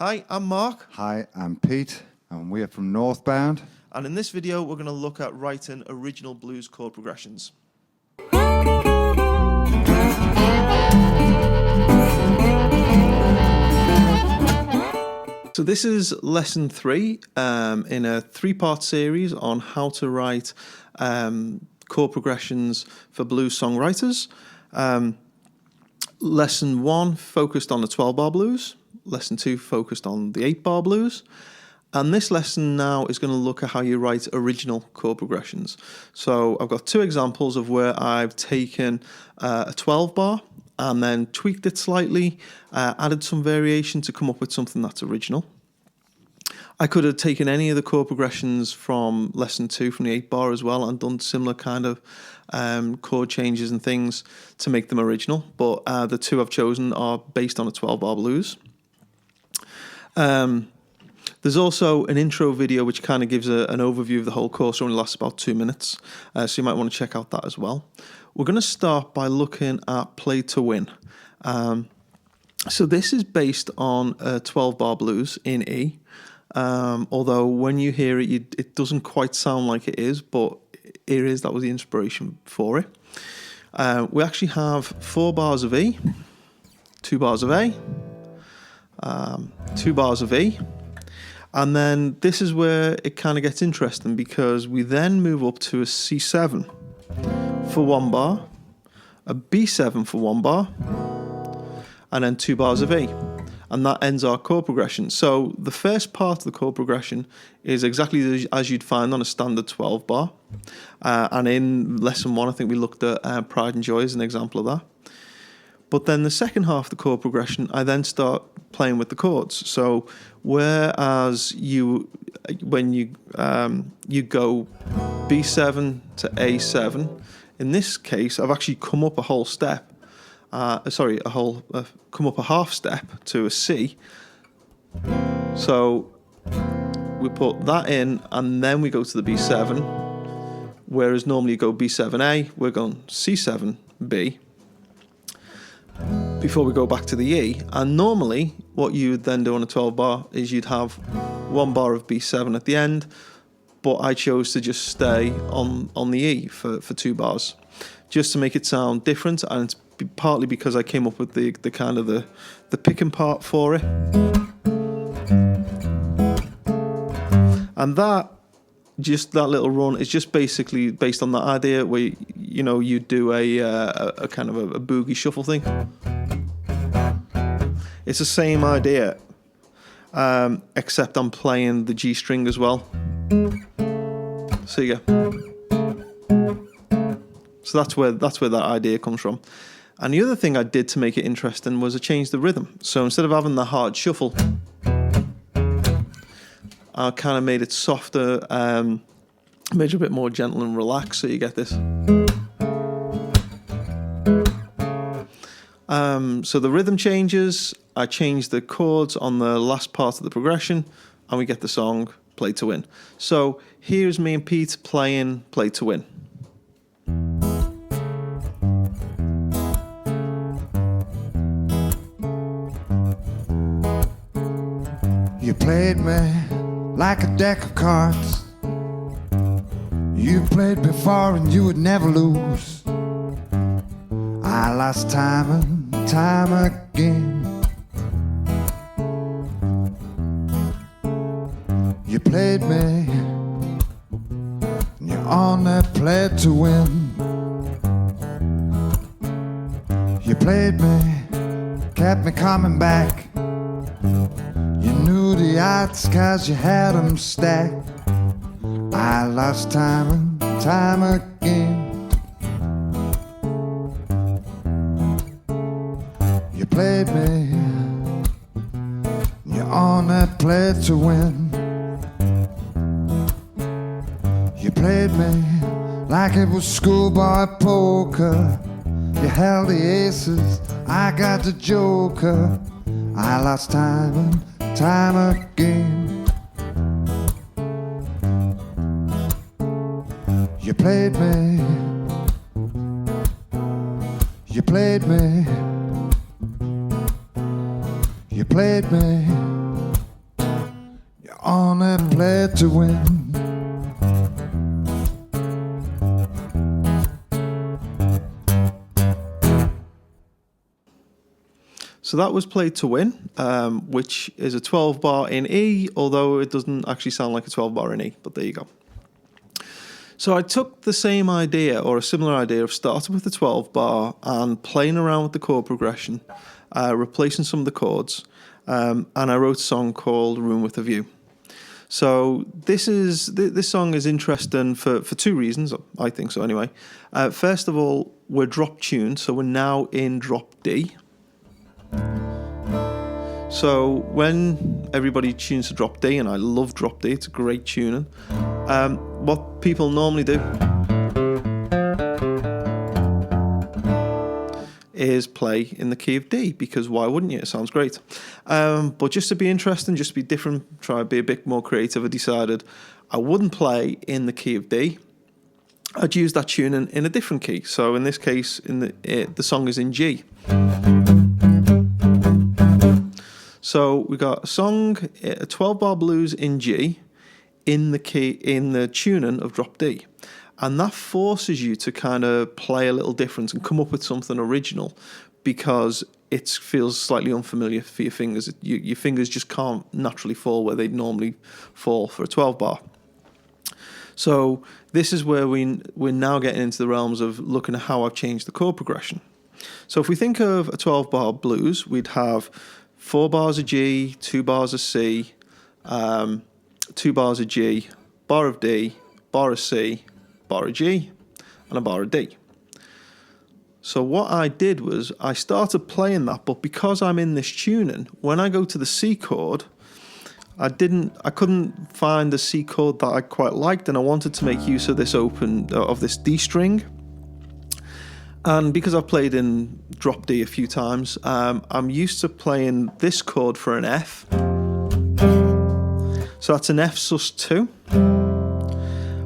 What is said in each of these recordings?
Hi, I'm Mark. Hi, I'm Pete, and we're from Northbound. And in this video, we're going to look at writing original blues chord progressions. So this is lesson 3 in a 3-part series on how to write chord progressions for blues songwriters. Lesson 1 focused on the 12-bar blues. Lesson 2 focused on the 8-bar blues. And this lesson now is going to look at how you write original chord progressions. So I've got 2 examples of where I've taken a 12-bar and then tweaked it slightly, added some variation to come up with something that's original. I could have taken any of the chord progressions from lesson 2 from the 8-bar as well and done similar kind of chord changes and things to make them original, but the 2 I've chosen are based on a 12-bar blues. There's also an intro video which kind of gives an overview of the whole course. It only lasts about 2 minutes, so you might want to check out that as well. We're going to start by looking at Play to Win. So this is based on a 12-bar blues in E, although when you hear it, it doesn't quite sound like it is, but it is. That was the inspiration for it. We actually have 4 bars of E, 2 bars of A, 2 bars of E, and then this is where it kind of gets interesting because we then move up to a C7 for 1 bar, a B7 for 1 bar, and then 2 bars of E, and that ends our chord progression. So the first part of the chord progression is exactly as you'd find on a standard 12 bar, and in lesson 1 I think we looked at Pride and Joy as an example of that. But then the second half of the chord progression, I then start playing with the chords. So whereas when you go B7 to A7, in this case I've actually come up a whole step. Come up a half step to a C. So we put that in, and then we go to the B7. Whereas normally you go B7A, we're going C7B. Before we go back to the E, and normally what you would then do on a 12 bar is you'd have 1 bar of B7 at the end, but I chose to just stay on the E for 2 bars, just to make it sound different, and it's partly because I came up with the kind of the picking part for it, and that little run is just basically based on that idea where you do a kind of a boogie shuffle thing. It's the same idea, except I'm playing the G string as well. So you go. So that's where that idea comes from. And the other thing I did to make it interesting was I changed the rhythm. So instead of having the hard shuffle, I kind of made it softer, made it a bit more gentle and relaxed, so you get this. So the rhythm changes, I changed the chords on the last part of the progression, and we get the song Play to Win. So here's me and Pete playing Play to Win. You played me like a deck of cards. You played before and you would never lose. I lost time and time again. You played me and you only played to win. You played me, kept me coming back. You knew the odds 'cause you had them stacked. I lost time and time again. You played me, you only played to win. You played me like it was schoolboy poker. You held the aces, I got the joker. I lost time and time again. You played me, you played me, you played me, only play to win. So that was Played to Win, which is a 12 bar in E, although it doesn't actually sound like a 12 bar in E, but there you go. So I took the same idea, or a similar idea, of starting with the 12 bar and playing around with the chord progression, replacing some of the chords, and I wrote a song called Room with a View. So this song is interesting for two reasons, I think so anyway. First of all, we're drop tuned, so we're now in drop D. So when everybody tunes to drop D, and I love drop D, it's a great tuning, what people normally do is play in the key of D, because why wouldn't you? It sounds great. But just to be interesting, just to be different, try to be a bit more creative, I decided I wouldn't play in the key of D. I'd use that tuning in a different key. So in this case, the song is in G. So we got a song, a 12-bar blues in G, in the tuning of drop D, and that forces you to kind of play a little different and come up with something original, because it feels slightly unfamiliar for your fingers. Your fingers just can't naturally fall where they'd normally fall for a 12-bar. So this is where we're now getting into the realms of looking at how I've changed the chord progression. So if we think of a 12-bar blues, we'd have 4 bars of G, 2 bars of C, 2 bars of G, bar of D, bar of C, bar of G, and a bar of D. So what I did was I started playing that, but because I'm in this tuning, when I go to the C chord, I couldn't find the C chord that I quite liked, and I wanted to make use of this D string. And because I've played in drop D a few times, I'm used to playing this chord for an F. So that's an F sus2,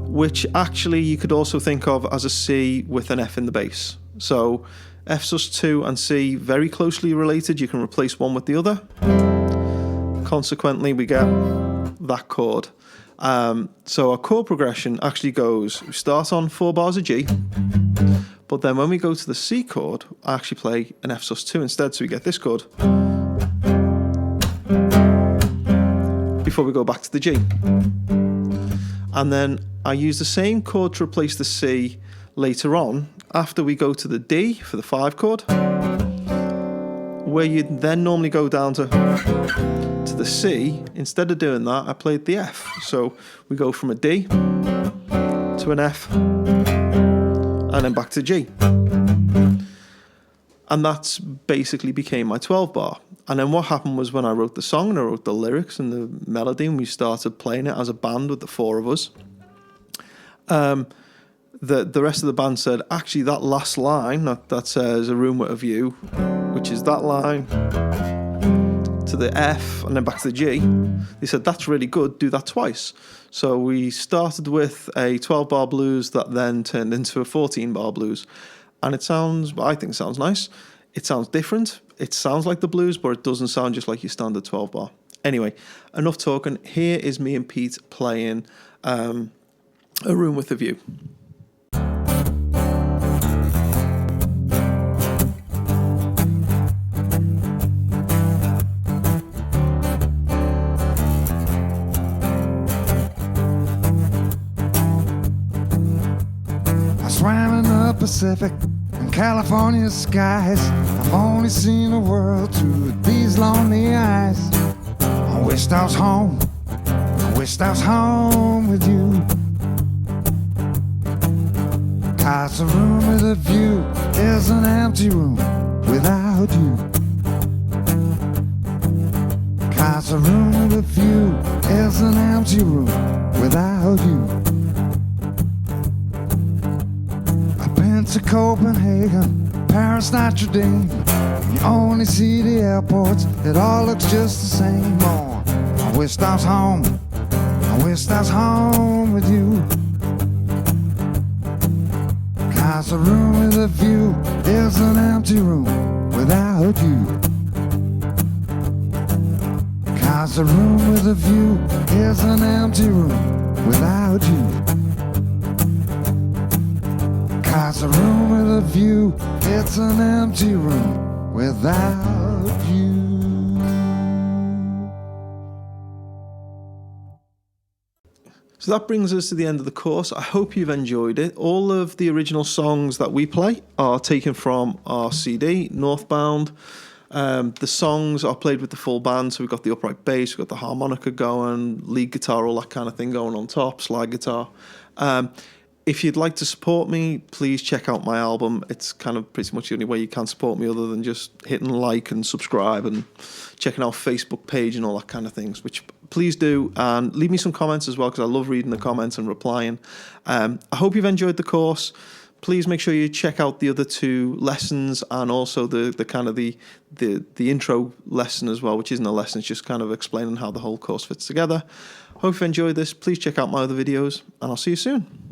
which actually you could also think of as a C with an F in the bass. So F sus2 and C, very closely related. You can replace one with the other. Consequently, we get that chord. So our chord progression actually goes, we start on 4 bars of G, but then when we go to the C chord, I actually play an F sus2 instead, so we get this chord before we go back to the G. And then I use the same chord to replace the C later on, after we go to the D for the 5 chord, where you'd then normally go down to the C. Instead of doing that, I played the F. So we go from a D to an F, and then back to G. And that's basically became my 12 bar. And then what happened was, when I wrote the song and I wrote the lyrics and the melody, and we started playing it as a band with the 4 of us, the rest of the band said, actually, that last line that says a room with a view, which is that line to the F and then back to the G, they said, that's really good, do that twice. So we started with a 12-bar blues that then turned into a 14-bar blues. And I think it sounds nice. It sounds different. It sounds like the blues, but it doesn't sound just like your standard 12-bar. Anyway, enough talking. Here is me and Pete playing A Room with a View. Swam in the Pacific and California skies. I've only seen the world through these lonely eyes. I wished I was home. I wished I was home with you. 'Cause a room with a view is an empty room without you. 'Cause a room with a view is an empty room without you. To Copenhagen, Paris, Notre Dame. You only see the airports, it all looks just the same. Oh, I wished I was home. I wished I was home with you. 'Cause a room with a view is an empty room without you. 'Cause a room with a view is an empty room without you. 'Cause a room with a view, it's an empty room without you. So that brings us to the end of the course. I hope you've enjoyed it. All of the original songs that we play are taken from our CD, Northbound. The songs are played with the full band, so we've got the upright bass, we've got the harmonica going, lead guitar, all that kind of thing going on top, slide guitar. If you'd like to support me, please check out my album. It's kind of pretty much the only way you can support me other than just hitting like and subscribe and checking out Facebook page and all that kind of things, which please do. And leave me some comments as well, because I love reading the comments and replying. I hope you've enjoyed the course. Please make sure you check out the other two lessons and also the kind of the intro lesson as well, which isn't a lesson, it's just kind of explaining how the whole course fits together. Hope you've enjoyed this. Please check out my other videos, and I'll see you soon.